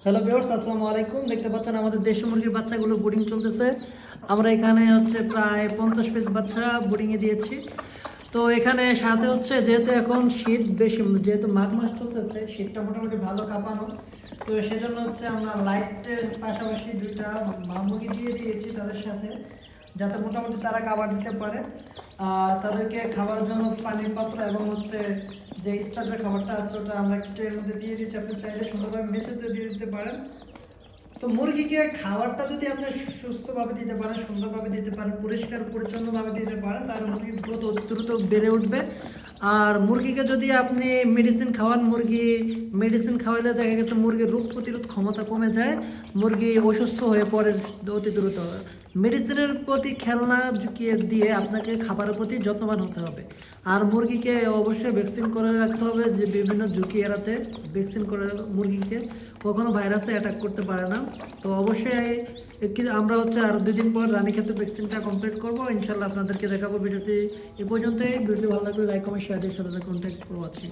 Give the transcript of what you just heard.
Hello viewers, আসসালামু আলাইকুম। দেখতে পাচ্ছেন আমাদের দেশি মুরগির বাচ্চাগুলো বোর্ডিং চলতেছে। আমরা এখানে প্রায় 50 পিস বাচ্চা বোর্ডিংয়ে দিয়েছি। তো এখানে সাথে যেহেতু এখন শীত বেশি, যেহেতু মাঘ মাস চলতেছে, শীতটা মোটামুটি ভালো কাঁপানো। তো সেজন্য আমরা লাইটের পাশাপাশি দুইটা মা মুরগি দিয়ে দিয়েছি তাদের সাথে, যাতে মোটামুটি তারা খাবার দিতে পারে। তাদেরকে খাবারের জন্য পানির পাত্র এবং যে স্টার্টার খাবারটা আছে ওটা আমরা একটু এর মধ্যে দিয়ে দিচ্ছি। আপনি চাইলে সুন্দরভাবে মেঝেতে দিয়ে দিতে পারেন। তো মুরগিকে খাবারটা যদি আপনি সুস্থভাবে দিতে পারেন, সুন্দরভাবে দিতে পারেন, পরিষ্কার পরিচ্ছন্নভাবে দিতে পারেন, তাহলে মুরগির গ্রোথ দ্রুত বেড়ে উঠবে। আর মুরগিকে যদি আপনি মেডিসিন খাওয়ান, মেডিসিন খাওয়ালে দেখা গেছে মুরগির রোগ প্রতিরোধ ক্ষমতা কমে যায়, মুরগি অসুস্থ হয়ে পড়ে অতি দ্রুত। মেডিসিনের প্রতি খেলনা ঝুঁকিয়ে দিয়ে আপনাকে খাবারের প্রতি যত্নবান হতে হবে। আর মুরগিকে অবশ্যই ভ্যাকসিন করে রাখতে হবে, যে বিভিন্ন ঝুঁকি এড়াতে ভ্যাকসিন করে মুরগিকে কখনো ভাইরাসে অ্যাটাক করতে পারে না। তো অবশ্যই আমরা আরো 2 দিন পর রানীক্ষেতের ভ্যাকসিনটা কমপ্লিট করবো। ইনশাল্লাহ আপনাদেরকে দেখাবো। ভিডিওটি এ পর্যন্তই। ভিডিওটি ভালো লাগলে লাইক কমেন্ট শেয়ার দিয়ে সাথে থাকুন। Thanks for watching.